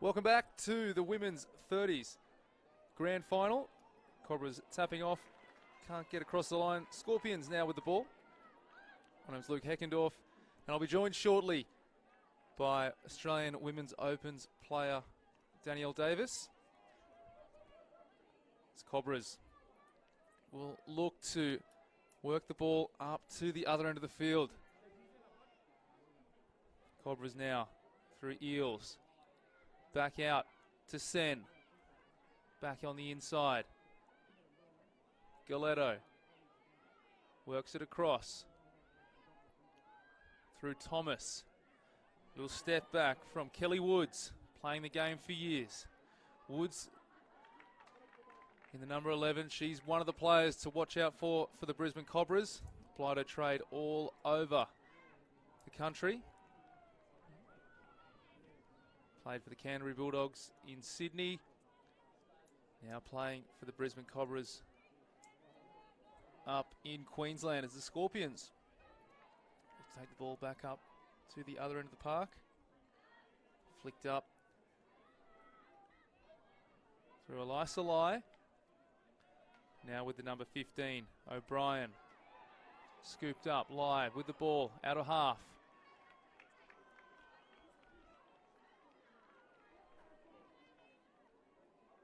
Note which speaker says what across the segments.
Speaker 1: Welcome back to the women's 30s grand final. Cobras tapping off, can't get across the line. Scorpions now with the ball. My name's Luke Heckendorf, and I'll be joined shortly by Australian Women's Opens player Danielle Davis. As Cobras will look to work the ball up to the other end of the field. Cobras now through Eels. Back out to Sen. Back on the inside. Galetto works it across. Through Thomas. Little step back from Kelly Woods, playing the game for years. Woods in the number 11. She's one of the players to watch out for the Brisbane Cobras. Applied her trade all over the country. Played for the Canterbury Bulldogs in Sydney. Now playing for the Brisbane Cobras up in Queensland as the Scorpions take the ball back up to the other end of the park. Flicked up through Elisa Lai. Now with the number 15, O'Brien. Scooped up, Lai with the ball, out of half.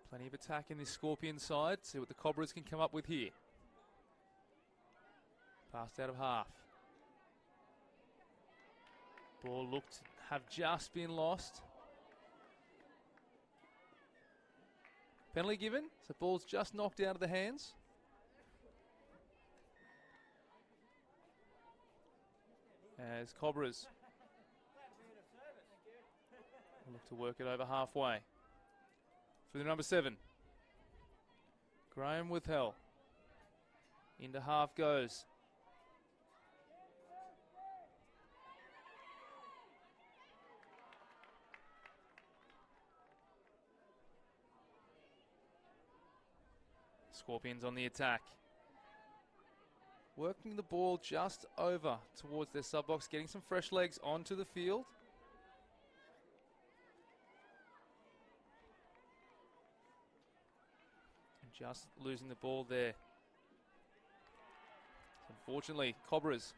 Speaker 1: Plenty of attack in this Scorpion side. See what the Cobras can come up with here. Passed out of half. Ball looked to have just been lost. Penalty given. So ball's just knocked out of the hands. As Cobras look to work it over halfway. For the number 7. Graham Withell. Into half goes. Scorpions on the attack. Working the ball just over towards their sub-box, getting some fresh legs onto the field. Just losing the ball there. Unfortunately, Cobras.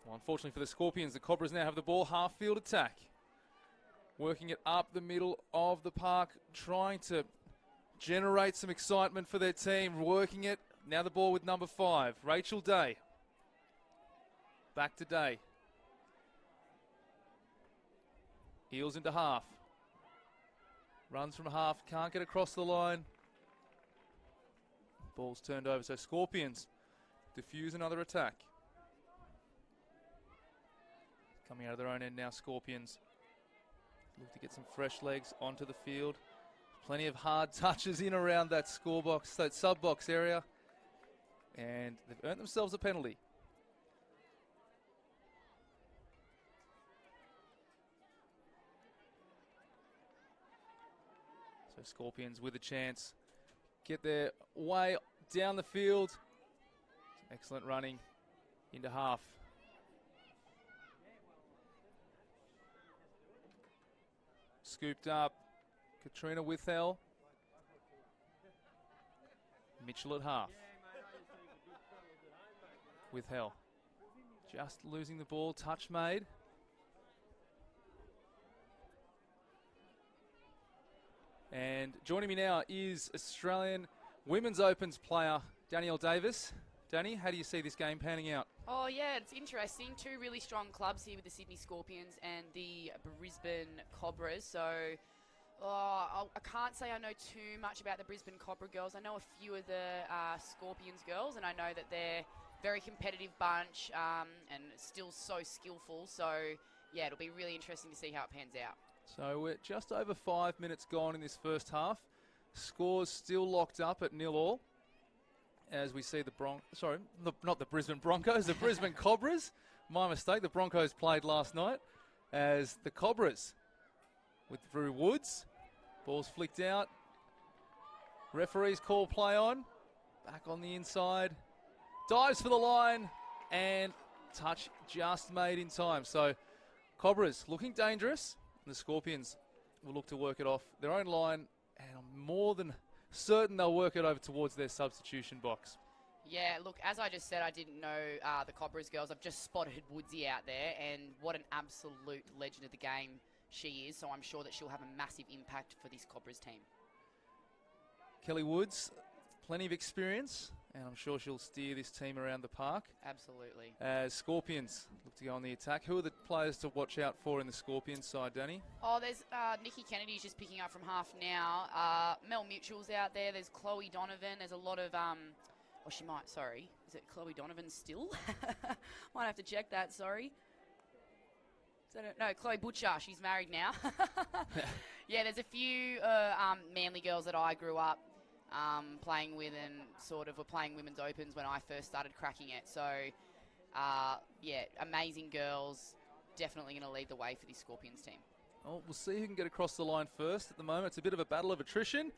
Speaker 1: Well, unfortunately for the Scorpions, the Cobras now have the ball, half-field attack. Working it up the middle of the park, trying to generate some excitement for their team, working it. Now the ball with number 5, Rachel Day. Back to Day. Eels into half. Runs from half, can't get across the line. Ball's turned over, so Scorpions diffuse another attack. Coming out of their own end now, Scorpions. Look to get some fresh legs onto the field. Plenty of hard touches in around that score box, that sub-box area. And they've earned themselves a penalty. So Scorpions with a chance. Get their way down the field. Some excellent running into half. Scooped up. Katrina Withell. Mitchell at half. Withell. Just losing the ball. Touch made. And joining me now is Australian Women's Opens player Danielle Davis. Danny, how do you see this game panning out?
Speaker 2: Oh yeah, it's interesting. 2 really strong clubs here with the Sydney Scorpions and the Brisbane Cobras. So I can't say I know too much about the Brisbane Cobra girls. I know a few of the Scorpions girls, and I know that they're a very competitive bunch and still so skillful. So yeah, it'll be really interesting to see how it pans out.
Speaker 1: So we're just over 5 minutes gone in this first half. Scores still locked up at 0-0. As we see the not the Brisbane Broncos, the Brisbane Cobras. My mistake, the Broncos played last night. As the Cobras with Drew Woods. Ball's flicked out. Referees call play on. Back on the inside. Dives for the line. And touch just made in time. So Cobras looking dangerous. The Scorpions will look to work it off their own line, and I'm more than certain they'll work it over towards their substitution box.
Speaker 2: Yeah, look, as I just said, I didn't know the Cobras girls. I've just spotted Woodsy out there, and what an absolute legend of the game she is. So I'm sure that she'll have a massive impact for this Cobras team.
Speaker 1: Kelly Woods, plenty of experience, and I'm sure she'll steer this team around the park.
Speaker 2: Absolutely.
Speaker 1: As Scorpions look to go on the attack. Who are the players to watch out for in the Scorpions side, Danny?
Speaker 2: Oh, there's Nikki Kennedy's just picking up from half now. Mel Mitchell's out there. There's Chloe Donovan. There's a lot of... she might, sorry. Is it Chloe Donovan still? Might have to check that, sorry. Is that no, Chloe Butcher. She's married now. Yeah, there's a few Manly girls that I grew up playing with and sort of were playing women's opens when I first started cracking it. So, yeah, amazing girls. Definitely going to lead the way for this Scorpions team.
Speaker 1: Well, we'll see who can get across the line first. At the moment, it's a bit of a battle of attrition.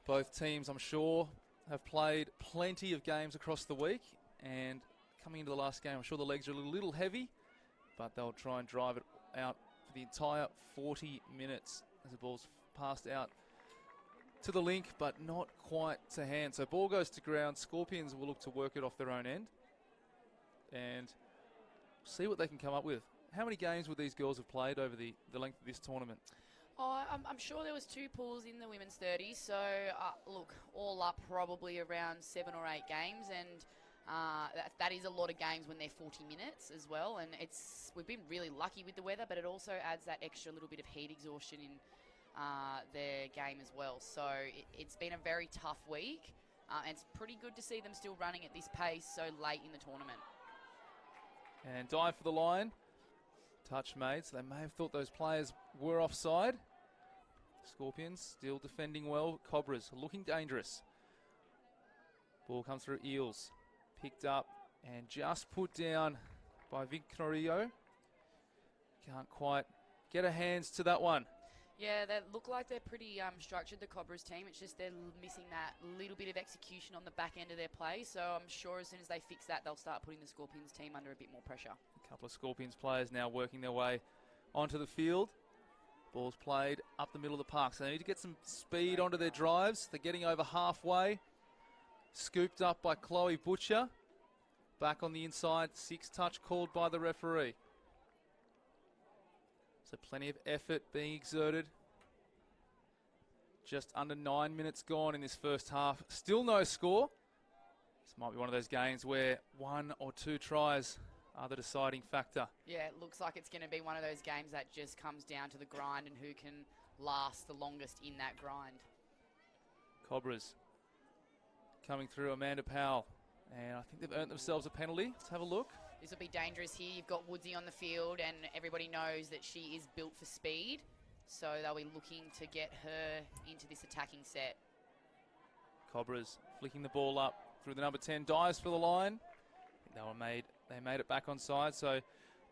Speaker 1: Both teams, I'm sure, have played plenty of games across the week, and coming into the last game, I'm sure the legs are a little heavy, but they'll try and drive it out for the entire 40 minutes as the ball's passed out to the link, but not quite to hand. So ball goes to ground. Scorpions will look to work it off their own end and see what they can come up with. How many games would these girls have played over the length of this tournament?
Speaker 2: Oh, I'm sure there was 2 pools in the women's 30s, so look, all up probably around 7 or 8 games, and that is a lot of games when they're 40 minutes as well, and we've been really lucky with the weather, but it also adds that extra little bit of heat exhaustion in their game as well. So it's been a very tough week, and it's pretty good to see them still running at this pace so late in the tournament.
Speaker 1: And dive for the line. Touch made, so they may have thought those players were offside. Scorpions still defending well. Cobras looking dangerous. Ball comes through Eels. Picked up and just put down by Victorio. Can't quite get her hands to that one.
Speaker 2: Yeah, they look like they're pretty structured, the Cobras team. It's just they're missing that little bit of execution on the back end of their play. So I'm sure as soon as they fix that, they'll start putting the Scorpions team under a bit more pressure.
Speaker 1: A couple of Scorpions players now working their way onto the field. Ball's played up the middle of the park. So they need to get some speed onto their drives. They're getting over halfway. Scooped up by Chloe Butcher. Back on the inside. 6 touch called by the referee. So plenty of effort being exerted. Just under 9 minutes gone in this first half. Still no score. This might be one of those games where 1 or 2 tries are the deciding factor.
Speaker 2: Yeah, it looks like it's going to be one of those games that just comes down to the grind and who can last the longest in that grind.
Speaker 1: Cobras coming through, Amanda Powell. And I think they've earned themselves a penalty. Let's have a look.
Speaker 2: This will be dangerous here. You've got Woodsy on the field, and everybody knows that she is built for speed. So they'll be looking to get her into this attacking set.
Speaker 1: Cobras flicking the ball up through the number 10. Dives for the line. They made it back on side. So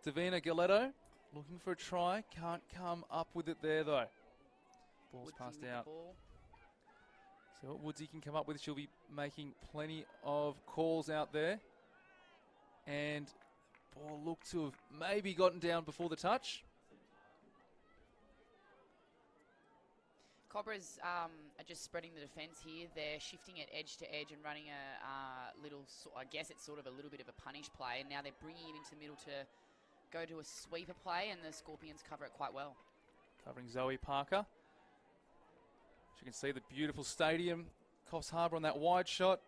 Speaker 1: Davina Galetto looking for a try. Can't come up with it there, though. Ball's
Speaker 2: Woodsy
Speaker 1: passed
Speaker 2: with
Speaker 1: out.
Speaker 2: the ball.
Speaker 1: So what Woodsy can come up with, she'll be making plenty of calls out there. And ball looked to have maybe gotten down before the touch.
Speaker 2: Cobras are just spreading the defence here. They're shifting it edge to edge and running a little, I guess it's sort of a little bit of a punish play. And now they're bringing it into middle to go to a sweeper play, and the Scorpions cover it quite well.
Speaker 1: Covering Zoe Parker. As you can see, the beautiful stadium. Coffs Harbour on that wide shot.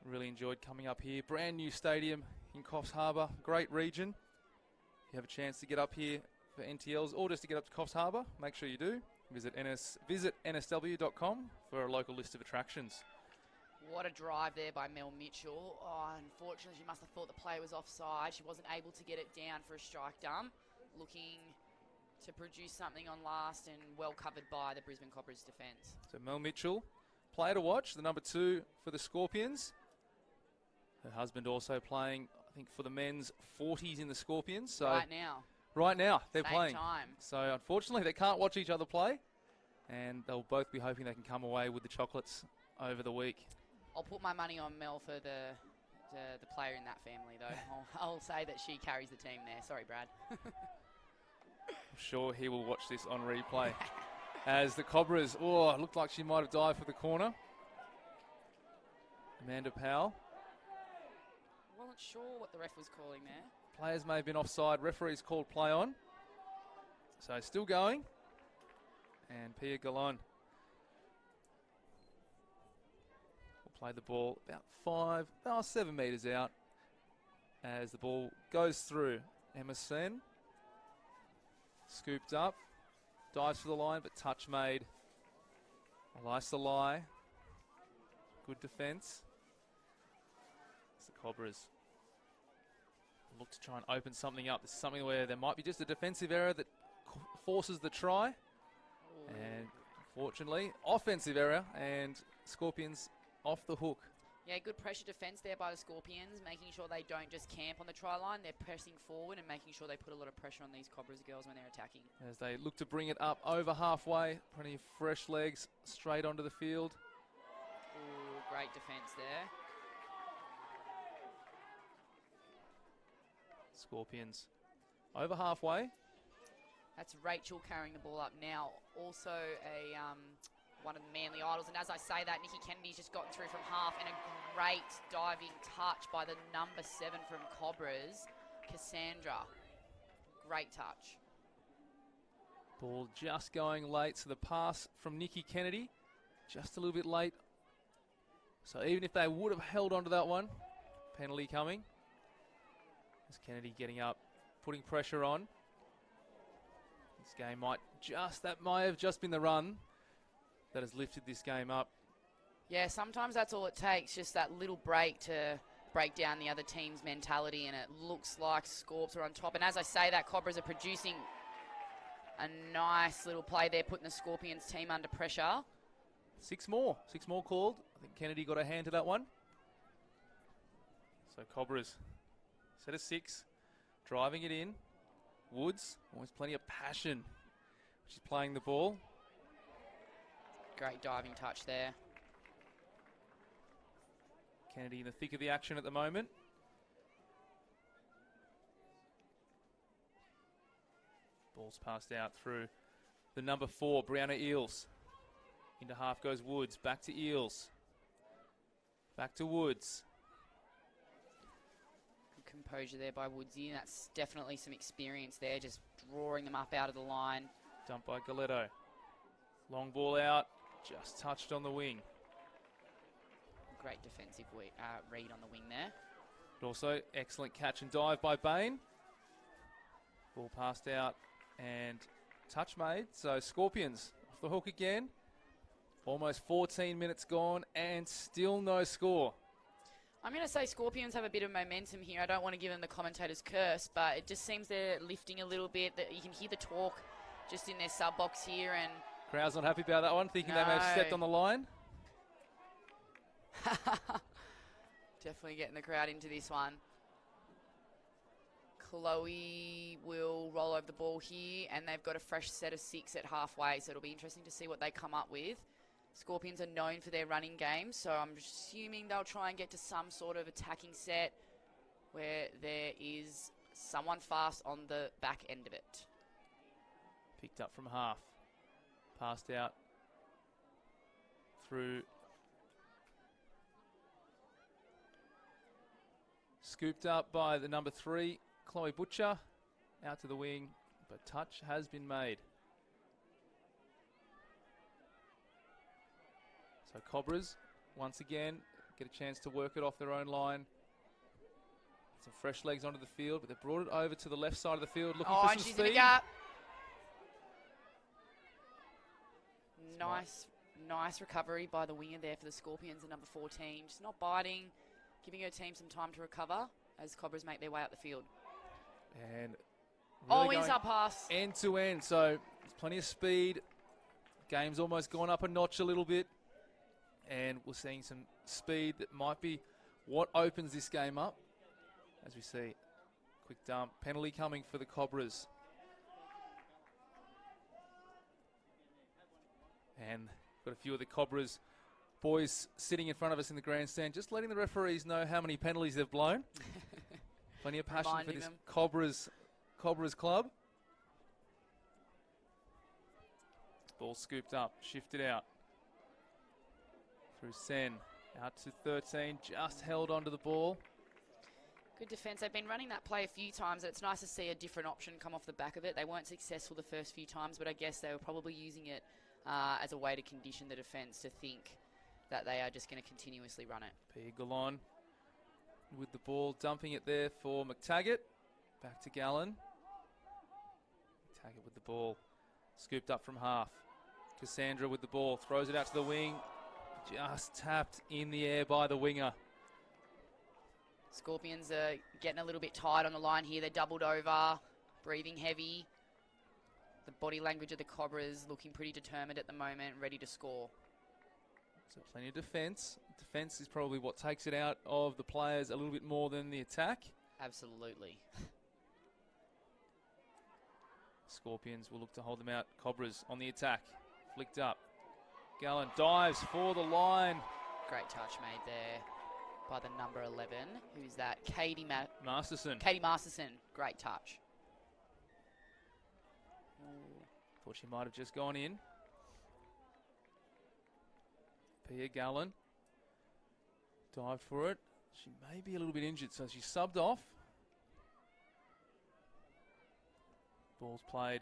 Speaker 1: Really enjoyed coming up here. Brand new stadium in Coffs Harbour. Great region. If you have a chance to get up here for NTLs or just to get up to Coffs Harbour, make sure you do. Visit nsw.com for a local list of attractions.
Speaker 2: What a drive there by Mel Mitchell. Oh, unfortunately, she must have thought the play was offside. She wasn't able to get it down for a strike dump. Looking to produce something on last, and well covered by the Brisbane Cobras defence. So
Speaker 1: Mel Mitchell, player to watch, the number 2 for the Scorpions. Her husband also playing, I think, for the men's 40s in the Scorpions. So Right now, they're playing.
Speaker 2: Time.
Speaker 1: So unfortunately, they can't watch each other play, and they'll both be hoping they can come away with the chocolates over the week.
Speaker 2: I'll put my money on Mel for the player in that family, though. I'll say that she carries the team there. Sorry, Brad.
Speaker 1: I'm sure he will watch this on replay. As the Cobras, it looked like she might have dived for the corner. Amanda Powell.
Speaker 2: Wasn't sure what the ref was calling there.
Speaker 1: Players may have been offside. Referees called play on. So still going. And Pia Galon will play the ball about 7 metres out as the ball goes through. Emma Sen scooped up, dives for the line, but touch made. Elisa Lai, good defence. It's the Cobras look to try and open something up. This is something where there might be just a defensive error that forces the try.
Speaker 2: Ooh.
Speaker 1: And unfortunately, offensive error, and Scorpions off the hook.
Speaker 2: Yeah, good pressure defence there by the Scorpions, making sure they don't just camp on the try line. They're pressing forward and making sure they put a lot of pressure on these Cobras girls when they're attacking.
Speaker 1: As they look to bring it up over halfway, plenty of fresh legs straight onto the field.
Speaker 2: Ooh, great defence there.
Speaker 1: Scorpions over halfway.
Speaker 2: That's Rachel carrying the ball up now. Also a one of the Manly idols. And as I say that, Nikki Kennedy's just gotten through from half, and a great diving touch by the number 7 from Cobras, Cassandra. Great touch.
Speaker 1: Ball just going late, so the pass from Nikki Kennedy just a little bit late. So even if they would have held on to that one, penalty coming. As Kennedy getting up, putting pressure on. This game might have just been the run that has lifted this game up.
Speaker 2: Yeah, sometimes that's all it takes, just that little break to break down the other team's mentality, and it looks like Scorps are on top. And as I say that, Cobras are producing a nice little play there, putting the Scorpions team under pressure.
Speaker 1: Six more called. I think Kennedy got a hand to that one. So Cobras set of 6, driving it in. Woods, always plenty of passion. She's playing the ball.
Speaker 2: Great diving touch there.
Speaker 1: Kennedy in the thick of the action at the moment. Ball's passed out through the number 4, Brianna Eels. Into half goes Woods, back to Eels. Back to Woods.
Speaker 2: Good composure there by Woodsy, and that's definitely some experience there, just drawing them up out of the line.
Speaker 1: Dumped by Galetto. Long ball out, just touched on the wing.
Speaker 2: Great defensive read on the wing there.
Speaker 1: But also, excellent catch and dive by Bain. Ball passed out and touch made. So Scorpions off the hook again. Almost 14 minutes gone and still no score.
Speaker 2: I'm going to say Scorpions have a bit of momentum here. I don't want to give them the commentator's curse, but it just seems they're lifting a little bit. That you can hear the talk just in their sub box here, and
Speaker 1: Crowd's not happy about that one, thinking they may have stepped on the line.
Speaker 2: Definitely getting the crowd into this one. Chloe will roll over the ball here, and they've got a fresh set of 6 at halfway, so it'll be interesting to see what they come up with. Scorpions are known for their running game, so I'm assuming they'll try and get to some sort of attacking set where there is someone fast on the back end of it.
Speaker 1: Picked up from half. Passed out through. Scooped up by the number 3, Chloe Butcher. Out to the wing, but touch has been made. So Cobras, once again, get a chance to work it off their own line. Some fresh legs onto the field, but they've brought it over to the left side of the field, looking for some
Speaker 2: she's
Speaker 1: speed.
Speaker 2: In the gap. Nice recovery by the winger there for the Scorpions, the number 14. Just not biting, giving her team some time to recover as Cobras make their way up the field.
Speaker 1: And really
Speaker 2: inside pass.
Speaker 1: End to end, so there's plenty of speed. Game's almost gone up a notch a little bit. And we're seeing some speed that might be what opens this game up. As we see, quick dump, penalty coming for the Cobras. And got a few of the Cobras boys sitting in front of us in the grandstand, just letting the referees know how many penalties they've blown. Plenty of passion for this Cobras club. Ball scooped up, shifted out. Through Sen, out to 13, just held onto the ball.
Speaker 2: Good defence. They've been running that play a few times. It's nice to see a different option come off the back of it. They weren't successful the first few times, but I guess they were probably using it as a way to condition the defence to think that they are just going to continuously run it.
Speaker 1: Pia Galon with the ball, dumping it there for McTaggart. Back to Gallen. McTaggart with the ball, scooped up from half. Cassandra with the ball, throws it out to the wing. Just tapped in the air by the winger.
Speaker 2: Scorpions are getting a little bit tight on the line here. They're doubled over, breathing heavy. The body language of the Cobras looking pretty determined at the moment, ready to score.
Speaker 1: So plenty of defence. Defence is probably what takes it out of the players a little bit more than the attack.
Speaker 2: Absolutely.
Speaker 1: Scorpions will look to hold them out. Cobras on the attack. Flicked up. Gallen dives for the line.
Speaker 2: Great touch made there by the number 11. Who's that? Katie
Speaker 1: Masterson.
Speaker 2: Katie Masterson. Great touch.
Speaker 1: Thought she might have just gone in. Pia Gallen dived for it. She may be a little bit injured, so she subbed off. Ball's played.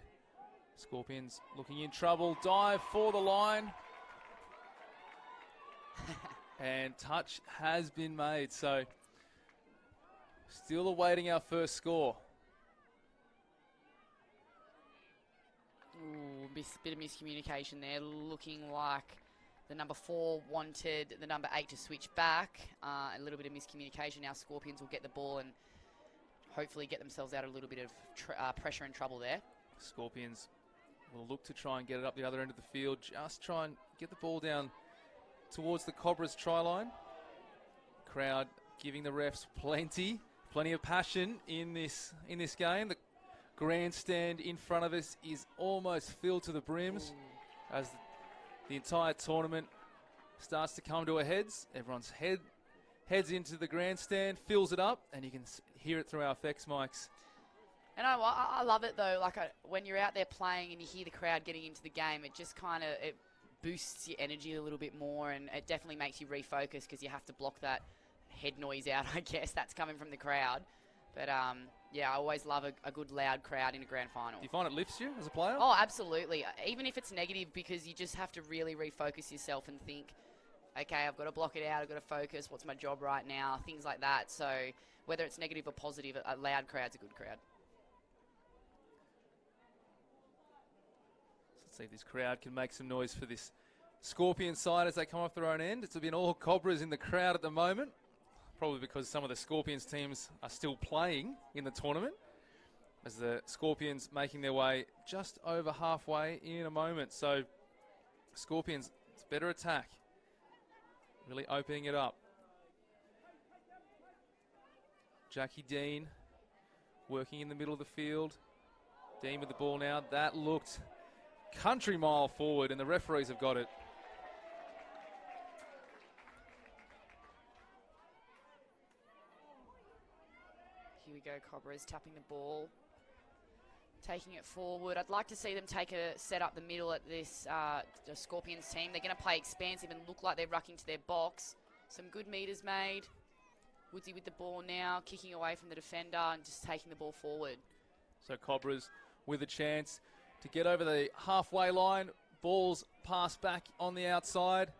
Speaker 1: Scorpions looking in trouble. Dive for the line. And touch has been made, so still awaiting our first score.
Speaker 2: Ooh, bit of miscommunication there. Looking like the number 4 wanted the number 8 to switch back. A little bit of miscommunication. Now Scorpions will get the ball and hopefully get themselves out of a little bit of pressure and trouble there.
Speaker 1: Scorpions will look to try and get it up the other end of the field. Just try and get the ball down towards the Cobras try line. Crowd giving the refs plenty of passion in this game. The grandstand in front of us is almost filled to the brims. Ooh. As the entire tournament starts to come to a heads. Everyone's heads into the grandstand, fills it up, and you can hear it through our effects mics.
Speaker 2: And I love it though. Like when you're out there playing and you hear the crowd getting into the game, it just kind of boosts your energy a little bit more, and it definitely makes you refocus because you have to block that head noise out, I guess, that's coming from the crowd. But yeah, I always love a good loud crowd in a grand final.
Speaker 1: Do you find it lifts you as a player?
Speaker 2: Oh, absolutely. Even if it's negative, because you just have to really refocus yourself and think, okay, I've got to block it out, I've got to focus, what's my job right now, things like that. So whether it's negative or positive, a loud crowd's a good crowd.
Speaker 1: Let's see if this crowd can make some noise for this Scorpion side as they come off their own end. It's been all Cobras in the crowd at the moment, probably because some of the Scorpions teams are still playing in the tournament, as the Scorpions making their way just over halfway in a moment. So Scorpions, it's better attack, really opening it up. Jackie Dean working in the middle of the field. Dean with the ball now. That looked country mile forward, and the referees have got it.
Speaker 2: Here we go, Cobras tapping the ball, taking it forward. I'd like to see them take a set up the middle at this the Scorpions team. They're going to play expansive and look like they're rucking to their box. Some good meters made. Woodsy with the ball now, kicking away from the defender and just taking the ball forward.
Speaker 1: So Cobras with a chance to get over the halfway line. Ball's passed back on the outside.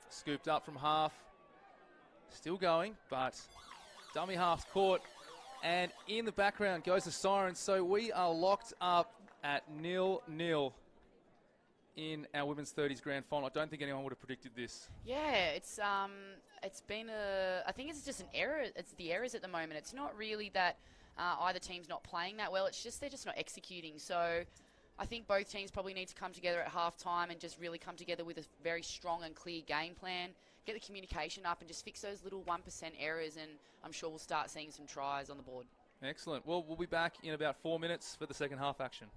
Speaker 1: Scooped up from half. Still going, but dummy half's caught. And in the background goes the siren. So we are locked up at 0-0 in our women's 30s grand final. I don't think anyone would have predicted this.
Speaker 2: Yeah, it's been I think it's just an error. It's the errors at the moment. It's not really that either team's not playing that well. It's just they're just not executing. So I think both teams probably need to come together at halftime and just really come together with a very strong and clear game plan. Get the communication up and just fix those little 1% errors, and I'm sure we'll start seeing some tries on the board.
Speaker 1: Excellent. Well, we'll be back in about 4 minutes for the second half action.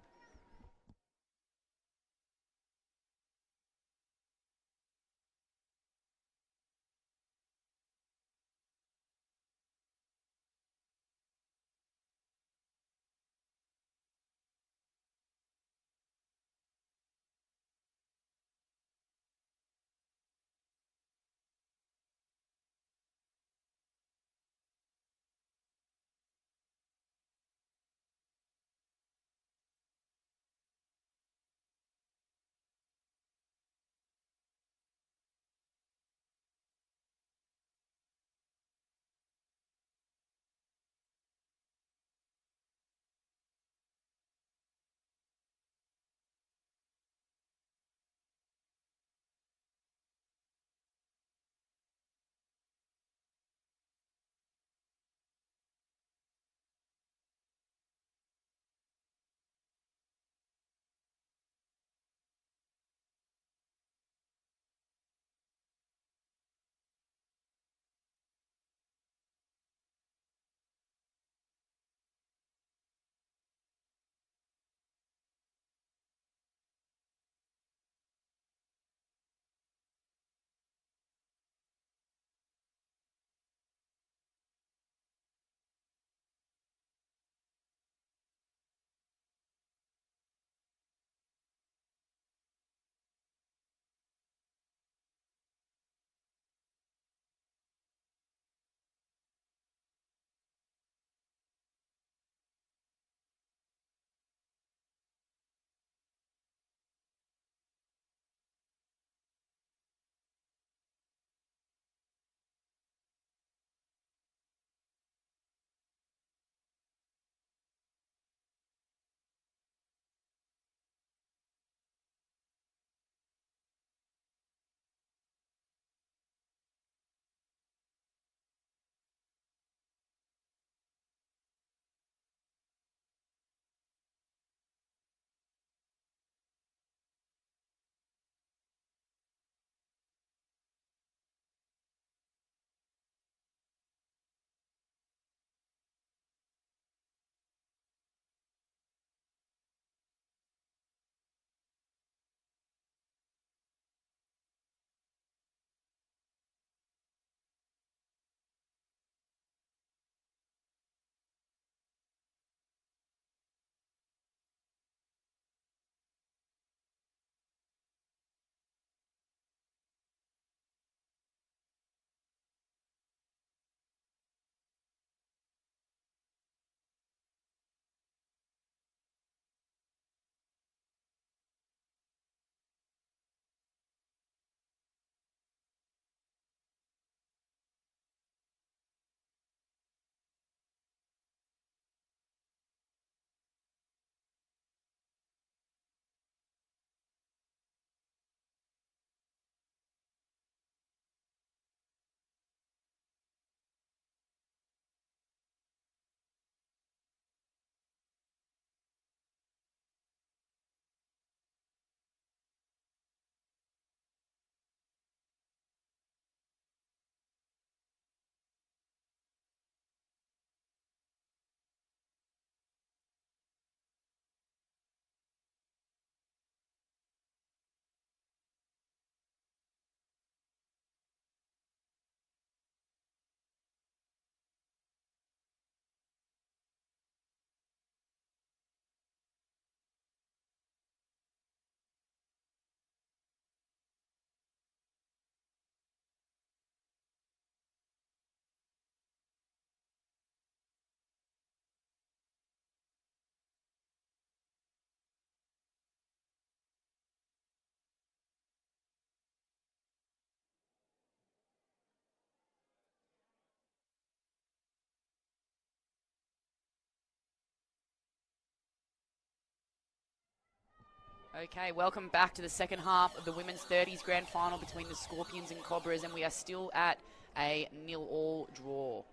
Speaker 2: Okay, welcome back to the second half of the Women's 30s Grand Final between the Scorpions and Cobras, and we are still at a 0-0 draw.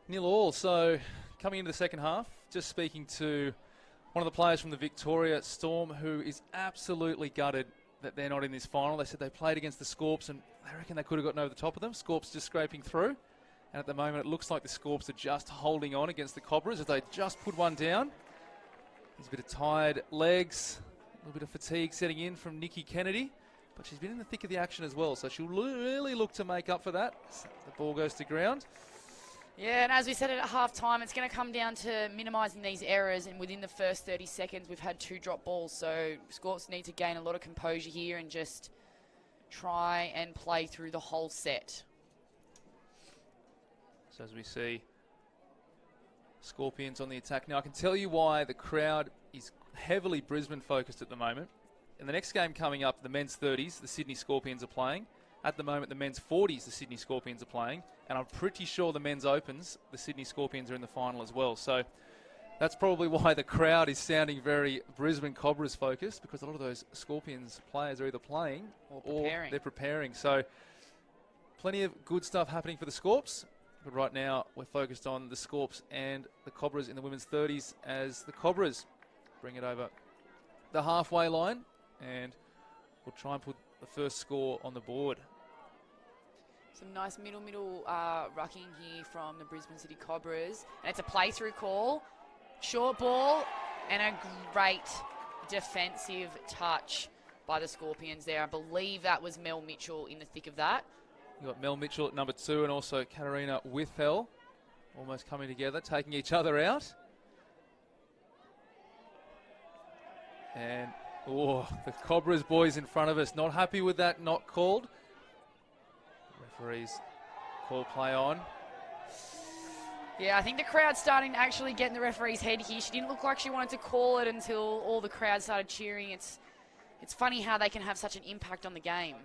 Speaker 1: 0-0, so coming into the second half, just speaking to one of the players from the Victoria Storm who is absolutely gutted that they're not in this final. They said they played against the Scorps and they reckon they could have gotten over the top of them. Scorps just scraping through. And at the moment, it looks like the Scorps are just holding on against the Cobras as they just put one down. There's a bit of tired legs, a little bit of fatigue setting in from Nikki Kennedy. But she's been in the thick of the action as well, so she'll really look to make up for that. The ball goes to ground.
Speaker 2: Yeah, and as we said at half-time, it's going to come down to minimising these errors, and within the first 30 seconds, we've had 2 drop balls, so Scorps need to gain a lot of composure here and just try and play through the whole set.
Speaker 1: So as we see Scorpions on the attack. Now, I can tell you why the crowd is heavily Brisbane-focused at the moment. In the next game coming up, the men's 30s, the Sydney Scorpions are playing. At the moment, the men's 40s, the Sydney Scorpions are playing. And I'm pretty sure the men's opens, the Sydney Scorpions are in the final as well. So that's probably why the crowd is sounding very Brisbane Cobras focused, because a lot of those Scorpions players are either playing or they're preparing. So plenty of good stuff happening for the Scorps. But right now, we're focused on the Scorps and the Cobras in the women's 30s as the Cobras bring it over the halfway line. And we'll try and put the first score on the board.
Speaker 2: Some nice middle rucking here from the Brisbane City Cobras. And it's a play-through call. Short ball and a great defensive touch by the Scorpions there. I believe that was Mel Mitchell in the thick of that.
Speaker 1: You've got Mel Mitchell at number 2 and also Katarina Withell almost coming together, taking each other out. And, the Cobras boys in front of us, not happy with that not called. Referees call play on.
Speaker 2: Yeah, I think the crowd's starting to actually get in the referee's head here. She didn't look like she wanted to call it until all the crowd started cheering. It's funny how they can have such an impact on the game.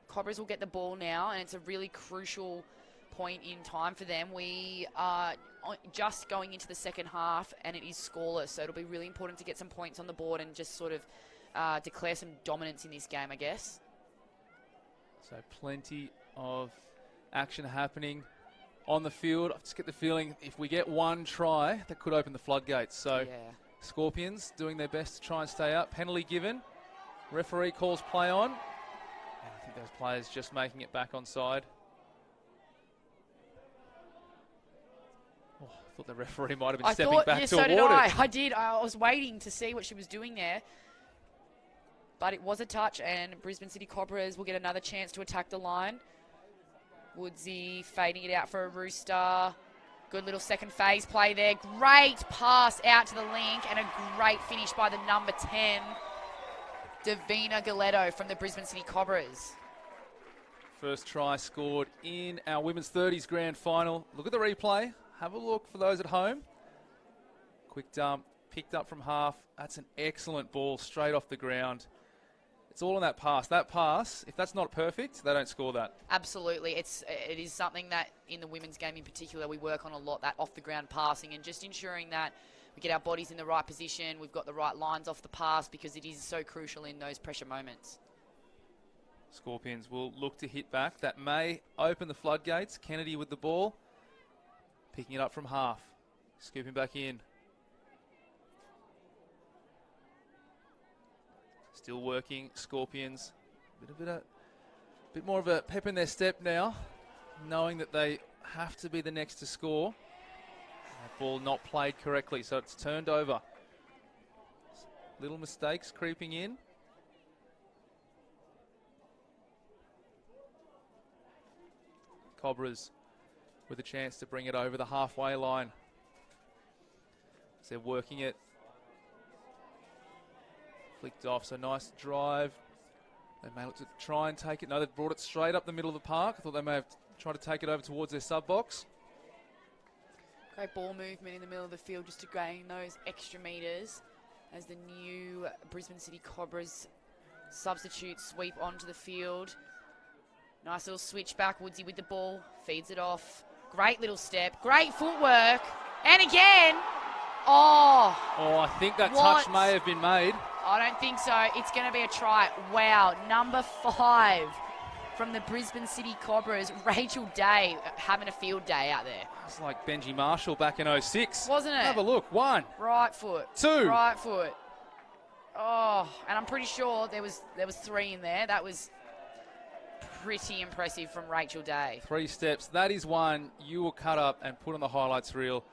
Speaker 2: Cobras will get the ball now, and it's a really crucial point in time for them. We are just going into the second half, and it is scoreless, so it'll be really important to get some points on the board and just sort of declare some dominance in this game, I guess.
Speaker 1: So plenty of action happening on the field. I just get the feeling if we get one try, that could open the floodgates. So
Speaker 2: yeah.
Speaker 1: Scorpions doing their best to try and stay up. Penalty given. Referee calls play on. And I think those players just making it back on side. Oh, I thought the referee might have been stepping back to award it.
Speaker 2: I did. I was waiting to see what she was doing there. But it was a touch, and Brisbane City Cobras will get another chance to attack the line. Woodsy fading it out for a rooster. Good little second phase play there. Great pass out to the link, and a great finish by the number 10, Davina Galetto from the Brisbane City Cobras.
Speaker 1: First try scored in our women's 30s grand final. Look at the replay. Have a look for those at home. Quick dump, picked up from half. That's an excellent ball straight off the ground. It's all on that pass. That pass, if that's not perfect, they don't score that.
Speaker 2: Absolutely. It is something that in the women's game in particular we work on a lot, that off-the-ground passing, and just ensuring that we get our bodies in the right position, we've got the right lines off the pass, because it is so crucial in those pressure moments.
Speaker 1: Scorpions will look to hit back. That may open the floodgates. Kennedy with the ball. Picking it up from half. Scooping back in. Still working, Scorpions. Bit more of a pep in their step now, knowing that they have to be the next to score. That ball not played correctly, so it's turned over. Little mistakes creeping in. Cobras with a chance to bring it over the halfway line. So they're working it. Flicked off, so nice drive. They may look to try and take it. No, they've brought it straight up the middle of the park. I thought they may have tried to take it over towards their sub-box.
Speaker 2: Great ball movement in the middle of the field just to gain those extra metres as the new Brisbane City Cobras substitute sweep onto the field. Nice little switch back. Woodsy with the ball, feeds it off. Great little step, great footwork. And again,
Speaker 1: I think that touch may have been made.
Speaker 2: I don't think so. It's going to be a try. Wow, number 5 from the Brisbane City Cobras, Rachel Day, having a field day out there.
Speaker 1: It's like Benji Marshall back in 06.
Speaker 2: Wasn't it?
Speaker 1: Have a look. 1.
Speaker 2: Right foot.
Speaker 1: 2.
Speaker 2: Right foot. Oh, and I'm pretty sure there was 3 in there. That was pretty impressive from Rachel Day.
Speaker 1: 3 steps. That is one you will cut up and put on the highlights reel.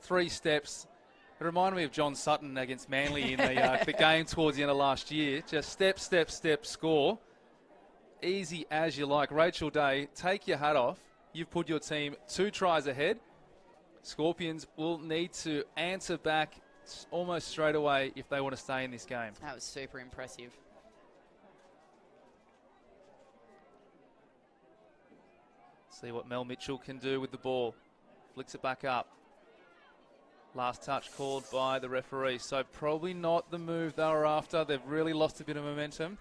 Speaker 1: 3 steps. It reminded me of John Sutton against Manly in the game towards the end of last year. Just step, step, step, score. Easy as you like. Rachel Day, take your hat off. You've put your team 2 tries ahead. Scorpions will need to answer back almost straight away if they want to stay in this game.
Speaker 2: That was super impressive.
Speaker 1: See what Mel Mitchell can do with the ball. Flicks it back up. Last touch called by the referee. So probably not the move they were after. They've really lost a bit of momentum.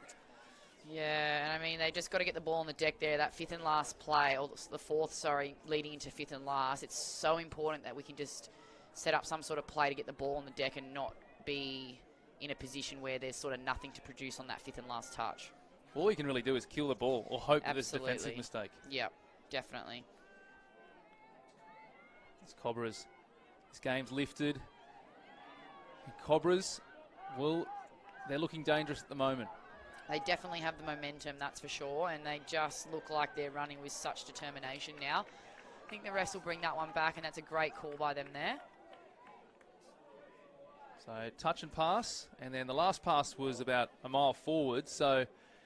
Speaker 2: Yeah, and I mean, they just got to get the ball on the deck there. That 5th and last play, or the 4th, sorry, leading into 5th and last. It's so important that we can just set up some sort of play to get the ball on the deck and not be in a position where there's sort of nothing to produce on that 5th and last touch.
Speaker 1: All you can really do is kill the ball or hope that it's a
Speaker 2: Absolutely.
Speaker 1: defensive mistake.
Speaker 2: Yep, definitely.
Speaker 1: It's Cobras. This game's lifted. And Cobras, they're looking dangerous at the moment.
Speaker 2: They definitely have the momentum, that's for sure, and they just look like they're running with such determination now. I think the refs will bring that one back, and that's a great call by them there.
Speaker 1: So touch and pass, and then the last pass was about a mile forward, so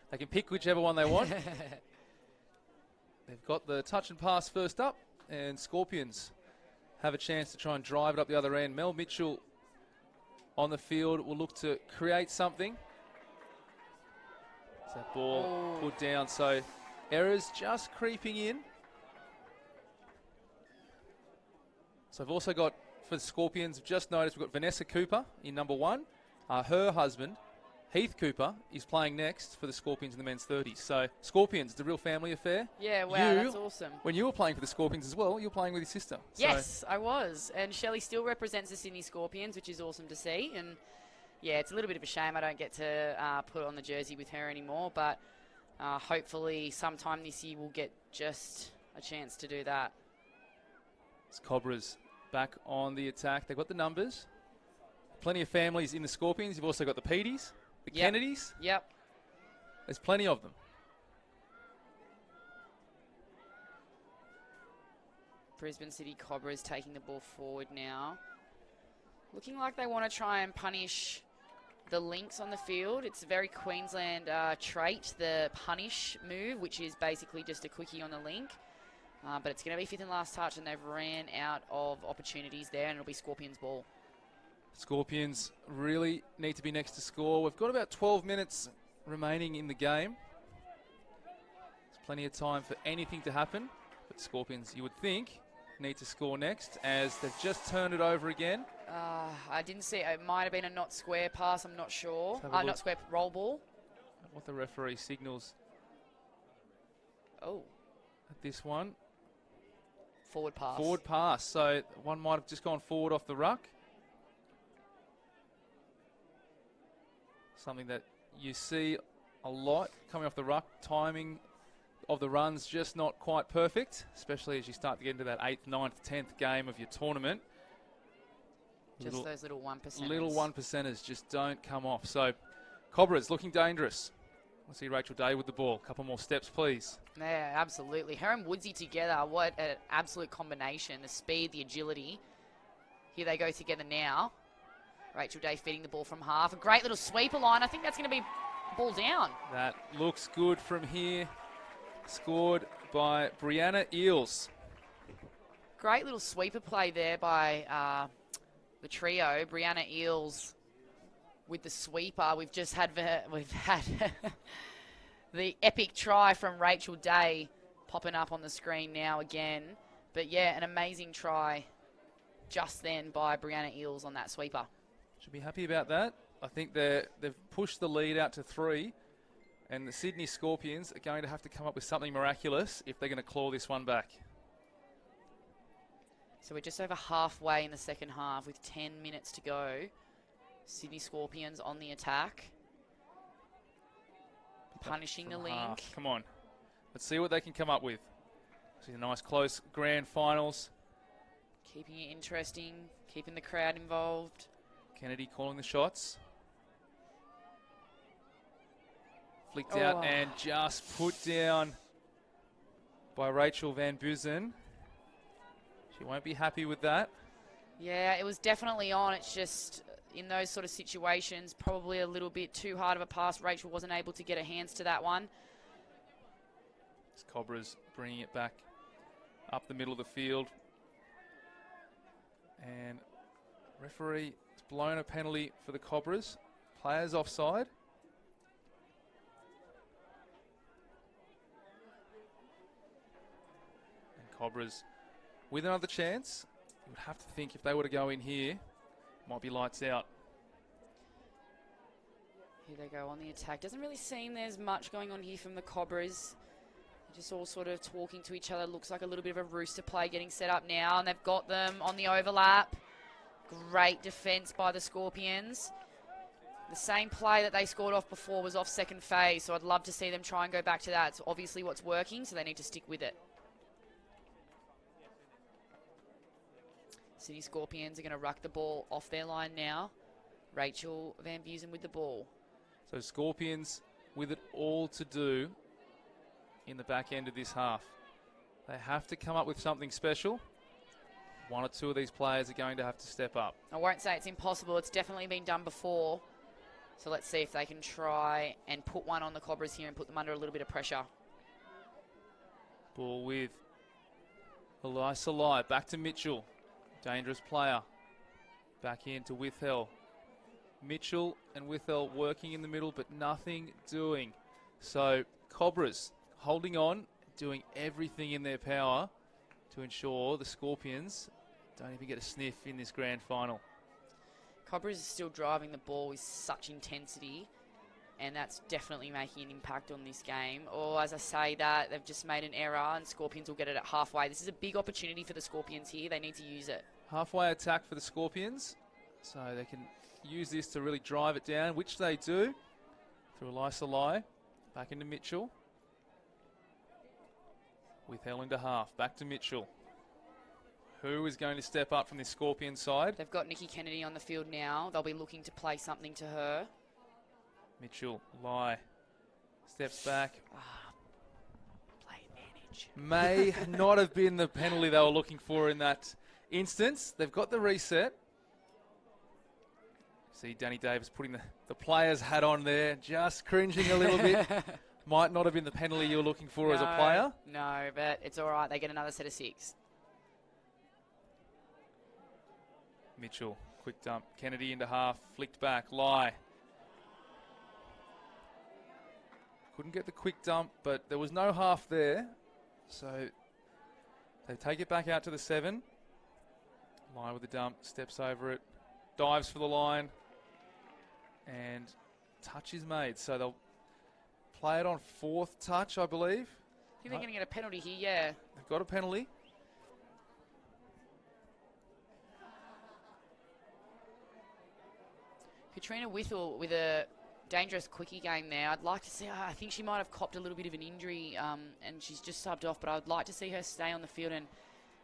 Speaker 1: they can pick whichever one they want. They've got the touch and pass first up, and Scorpions have a chance to try and drive it up the other end. Mel Mitchell on the field will look to create something. That ball put down, so errors just creeping in. So I've also got, for the Scorpions, just noticed we've got Vanessa Cooper in number 1. Her husband, Heath Cooper, is playing next for the Scorpions in the men's 30s. So Scorpions, it's a real family affair.
Speaker 2: Yeah, wow, that's awesome.
Speaker 1: When you were playing for the Scorpions as well, you were playing with your sister.
Speaker 2: Yes, I was. And Shelley still represents the Sydney Scorpions, which is awesome to see. And yeah, it's a little bit of a shame I don't get to put on the jersey with her anymore, but hopefully sometime this year we'll get just a chance to do that.
Speaker 1: It's Cobras back on the attack. They've got the numbers. Plenty of families in the Scorpions. You've also got the Petey's, the Kennedys.
Speaker 2: Yep.
Speaker 1: There's plenty of them.
Speaker 2: Brisbane City Cobras taking the ball forward now. Looking like they want to try and punish the links on the field. It's a very Queensland trait, the punish move, which is basically just a quickie on the link. But it's going to be 5th and last touch, and they've ran out of opportunities there, and it'll be Scorpions' ball.
Speaker 1: Scorpions really need to be next to score. We've got about 12 minutes remaining in the game. There's plenty of time for anything to happen. But Scorpions, you would think, need to score next, as they've just turned it over again.
Speaker 2: I didn't see. It might have been a not square pass. I'm not sure. Not square roll ball.
Speaker 1: What the referee signals.
Speaker 2: Oh.
Speaker 1: At this one.
Speaker 2: Forward pass.
Speaker 1: Forward pass. So one might have just gone forward off the ruck. Something that you see a lot coming off the ruck. Timing of the runs just not quite perfect, especially as you start to get into that 8th, 9th, 10th game of your tournament.
Speaker 2: Just those little 1%ers.
Speaker 1: Little 1%ers just don't come off. So Cobras looking dangerous. Let's see Rachel Day with the ball. A couple more steps, please.
Speaker 2: Yeah, absolutely. Her and Woodsy together, what an absolute combination. The speed, the agility. Here they go together now. Rachel Day feeding the ball from half. A great little sweeper line. I think that's going to be ball down.
Speaker 1: That looks good from here. Scored by Brianna Eels.
Speaker 2: Great little sweeper play there by the trio. Brianna Eels with the sweeper. We've had the epic try from Rachel Day popping up on the screen now again. But yeah, an amazing try just then by Brianna Eels on that sweeper.
Speaker 1: Should be happy about that. I think they've pushed the lead out to 3. And the Sydney Scorpions are going to have to come up with something miraculous if they're going to claw this one back.
Speaker 2: So we're just over halfway in the second half with 10 minutes to go. Sydney Scorpions on the attack. Punishing the link.
Speaker 1: Half. Come on. Let's see what they can come up with. See a nice close grand finals.
Speaker 2: Keeping it interesting, keeping the crowd involved.
Speaker 1: Kennedy calling the shots. Flicked out and just put down by Rachel Van Buzen. She won't be happy with that.
Speaker 2: Yeah, it was definitely on. It's just in those sort of situations, probably a little bit too hard of a pass. Rachel wasn't able to get her hands to that one.
Speaker 1: It's Cobras bringing it back up the middle of the field. And referee has blown a penalty for the Cobras. Players offside. And Cobras with another chance. You would have to think if they were to go in here, might be lights out.
Speaker 2: Here they go on the attack. Doesn't really seem there's much going on here from the Cobras. They're just all sort of talking to each other. Looks like a little bit of a rooster play getting set up now, and they've got them on the overlap. Great defence by the Scorpions. The same play that they scored off before was off second phase, so I'd love to see them try and go back to that. It's obviously what's working, so they need to stick with it. City Scorpions are going to ruck the ball off their line now. Rachel Van Buzen with the ball.
Speaker 1: So Scorpions with it all to do in the back end of this half. They have to come up with something special. One or two of these players are going to have to step up.
Speaker 2: I won't say it's impossible. It's definitely been done before. So let's see if they can try and put one on the Cobras here and put them under a little bit of pressure.
Speaker 1: Ball with Elisa Lai. Back to Mitchell. Dangerous player. Back into Withell. Mitchell and Withell working in the middle, but nothing doing. So Cobras holding on, doing everything in their power to ensure the Scorpions don't even get a sniff in this grand final.
Speaker 2: Cobras is still driving the ball with such intensity, and that's definitely making an impact on this game. Or as I say that, they've just made an error and Scorpions will get it at halfway. This is a big opportunity for the Scorpions here. They need to use it.
Speaker 1: Halfway attack for the Scorpions, so they can use this to really drive it down, which they do. Through Elisa Lai, back into Mitchell. With Hell into half, back to Mitchell. Who is going to step up from this Scorpion side?
Speaker 2: They've got Nikki Kennedy on the field now. They'll be looking to play something to her.
Speaker 1: Mitchell, Lai, steps back.
Speaker 2: Play advantage.
Speaker 1: May not have been the penalty they were looking for in that instance. They've got the reset. See Danny Davis putting the player's hat on there, just cringing a little bit. Might not have been the penalty you were looking for as a player.
Speaker 2: No, but it's all right. They get another set of 6.
Speaker 1: Mitchell, quick dump. Kennedy into half, flicked back. Lai. Couldn't get the quick dump, but there was no half there. So they take it back out to the 7. Lai with the dump, steps over it, dives for the line, and touch is made. So they'll play it on 4th touch, I believe.
Speaker 2: I think they're going to get a penalty here, yeah.
Speaker 1: They've got a penalty.
Speaker 2: Katrina Withell with a dangerous quickie game there. I'd like to see her. I think she might have copped a little bit of an injury and she's just subbed off, but I'd like to see her stay on the field and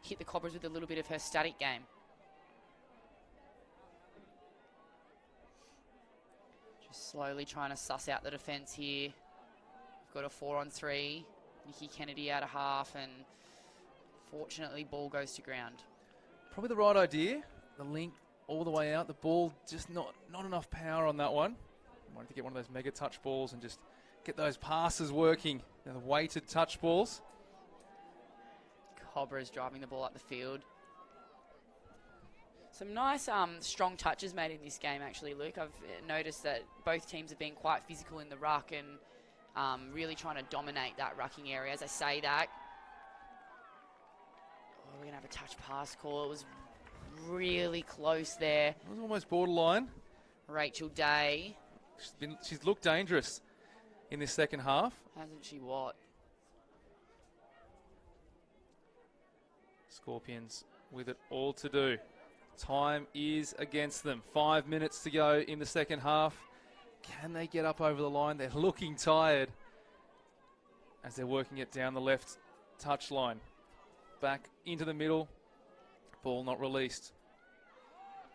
Speaker 2: hit the Cobras with a little bit of her static game. Just slowly trying to suss out the defence here. We've got a 4-on-3. Nikki Kennedy out of half, and fortunately ball goes to ground.
Speaker 1: Probably the right idea. The link all the way out. The ball just not enough power on that one. Wanted to get one of those mega touch balls and just get those passes working. The weighted touch balls.
Speaker 2: Cobras driving the ball up the field. Some nice strong touches made in this game, actually, Luke. I've noticed that both teams have been quite physical in the ruck and really trying to dominate that rucking area. As I say that, we're going to have a touch pass call. It was really close there.
Speaker 1: It was almost borderline.
Speaker 2: Rachel Day.
Speaker 1: She's looked dangerous in this second half.
Speaker 2: Hasn't she what?
Speaker 1: Scorpions with it all to do. Time is against them. 5 minutes to go in the second half. Can they get up over the line? They're looking tired as they're working it down the left touch line. Back into the middle. Ball not released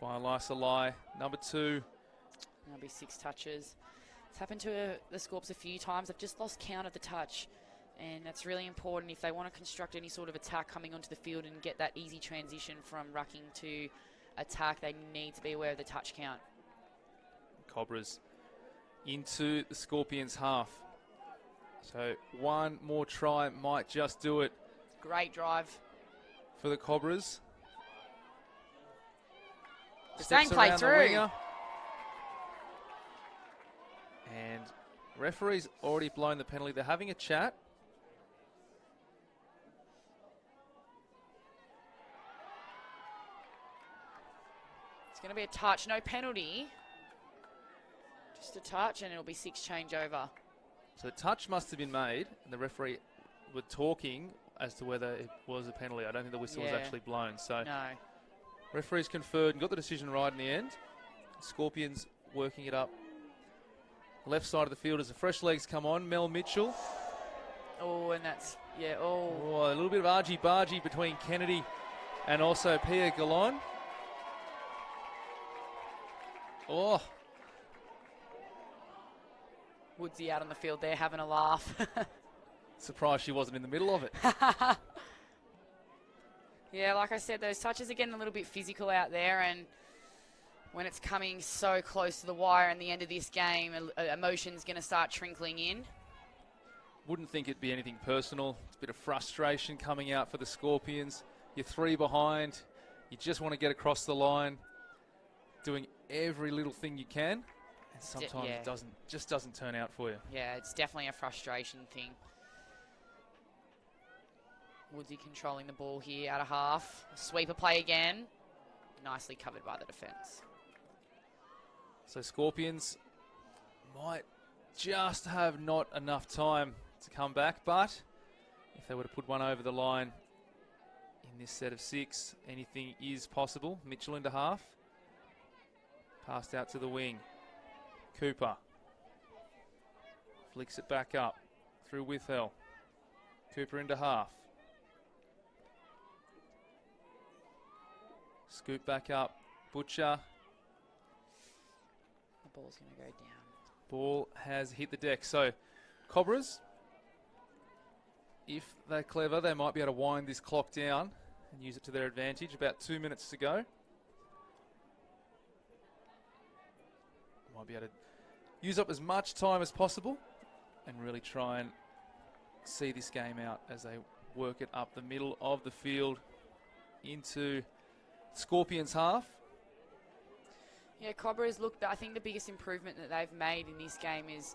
Speaker 1: by Elisa Lai. Number 2.
Speaker 2: That'll be 6 touches. It's happened to the Scorps a few times. They've just lost count of the touch. And that's really important if they want to construct any sort of attack coming onto the field and get that easy transition from rucking to attack. They need to be aware of the touch count.
Speaker 1: Cobras into the Scorpions half. So one more try might just do it.
Speaker 2: Great drive
Speaker 1: For the Cobras.
Speaker 2: The same play through.
Speaker 1: And referee's already blown the penalty. They're having a chat.
Speaker 2: It's going to be a touch, no penalty. Just a touch, and it'll be 6 changeover.
Speaker 1: So the touch must have been made, and the referee were talking as to whether it was a penalty. I don't think the whistle was actually blown. So
Speaker 2: no.
Speaker 1: Referees conferred and got the decision right in the end. Scorpions working it up. Left side of the field as the fresh legs come on. Mel Mitchell.
Speaker 2: Oh, and that's,
Speaker 1: Oh, a little bit of argy-bargy between Kennedy and also Pia Galon. Oh.
Speaker 2: Woodsy out on the field there having a laugh.
Speaker 1: Surprised she wasn't in the middle of it.
Speaker 2: Yeah, like I said, those touches are getting a little bit physical out there, and when it's coming so close to the wire in the end of this game, emotion's going to start trickling in.
Speaker 1: Wouldn't think it'd be anything personal. It's a bit of frustration coming out for the Scorpions. You're 3 behind. You just want to get across the line, doing every little thing you can. And sometimes it just doesn't turn out for you.
Speaker 2: Yeah, it's definitely a frustration thing. Woodsy controlling the ball here out of half. Sweeper play again. Nicely covered by the defence.
Speaker 1: So Scorpions might just have not enough time to come back, but if they were to put one over the line in this set of 6, anything is possible. Mitchell into half. Passed out to the wing. Cooper flicks it back up through Withell. Cooper into half. Scoop back up. Butcher.
Speaker 2: The ball's going to go down.
Speaker 1: Ball has hit the deck. So Cobras, if they're clever, they might be able to wind this clock down and use it to their advantage. About 2 minutes to go. Might be able to use up as much time as possible and really try and see this game out as they work it up the middle of the field into Scorpions half.
Speaker 2: Yeah, Cobras, look, I think the biggest improvement that they've made in this game is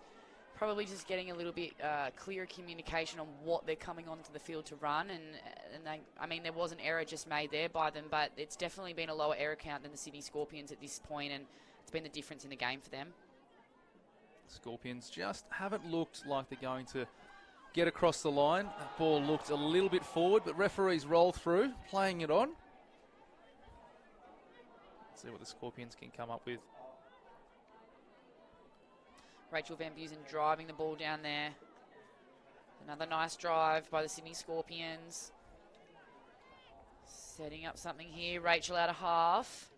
Speaker 2: probably just getting a little bit clearer communication on what they're coming onto the field to run. And there was an error just made there by them, but it's definitely been a lower error count than the Sydney Scorpions at this point, and it's been the difference in the game for them.
Speaker 1: Scorpions just haven't looked like they're going to get across the line. That ball looked a little bit forward, but referees roll through, playing it on. Let's see what the Scorpions can come up with.
Speaker 2: Rachel Van Busen driving the ball down there. Another nice drive by the Sydney Scorpions. Setting up something here. Rachel out of half.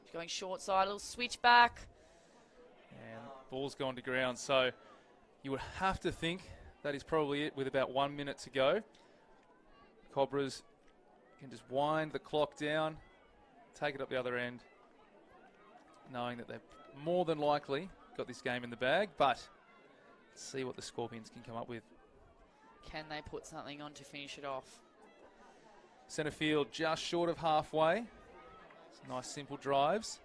Speaker 2: She's going short side, a little switch back.
Speaker 1: And ball's gone to ground, so you would have to think that is probably it with about 1 minute to go. Cobras can just wind the clock down, take it up the other end, knowing that they've more than likely got this game in the bag, but let's see what the Scorpions can come up with.
Speaker 2: Can they put something on to finish it off?
Speaker 1: Centre field just short of halfway. Some nice simple drives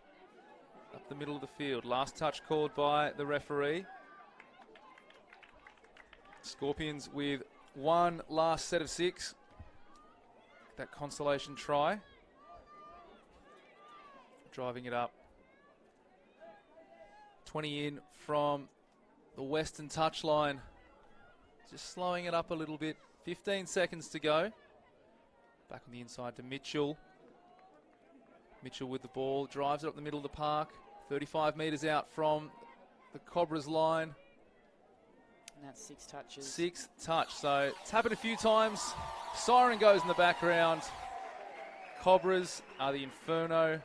Speaker 1: up the middle of the field. Last touch called by the referee. Scorpions with one last set of 6. That consolation try. Driving it up. 20 in from the western touchline. Just slowing it up a little bit. 15 seconds to go. Back on the inside to Mitchell. Mitchell with the ball, drives it up the middle of the park, 35 metres out from the Cobras line.
Speaker 2: And that's 6 touches.
Speaker 1: 6th touch, so tap it a few times. Siren goes in the background. Cobras are the Inferno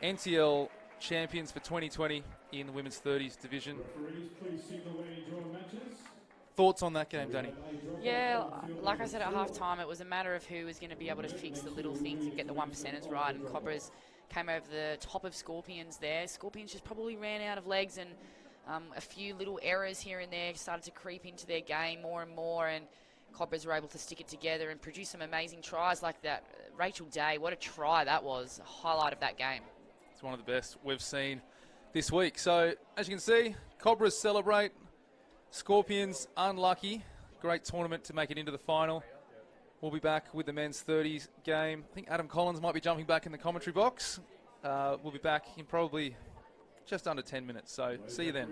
Speaker 1: NTL champions for 2020 in the women's 30s division. Thoughts on that game, Danny?
Speaker 2: Yeah, like I said at half-time, it was a matter of who was going to be able to fix the little things and get the 1%ers right, and Cobras came over the top of Scorpions there. Scorpions just probably ran out of legs, and a few little errors here and there started to creep into their game more and more, and Cobras were able to stick it together and produce some amazing tries like that. Rachel Day, what a try that was, a highlight of that game.
Speaker 1: It's one of the best we've seen this week. So, as you can see, Cobras celebrate. Scorpions unlucky. Great tournament to make it into the final. We'll be back with the men's 30s game. I think Adam Collins might be jumping back in the commentary box. We'll be back in probably just under 10 minutes. So, see you then.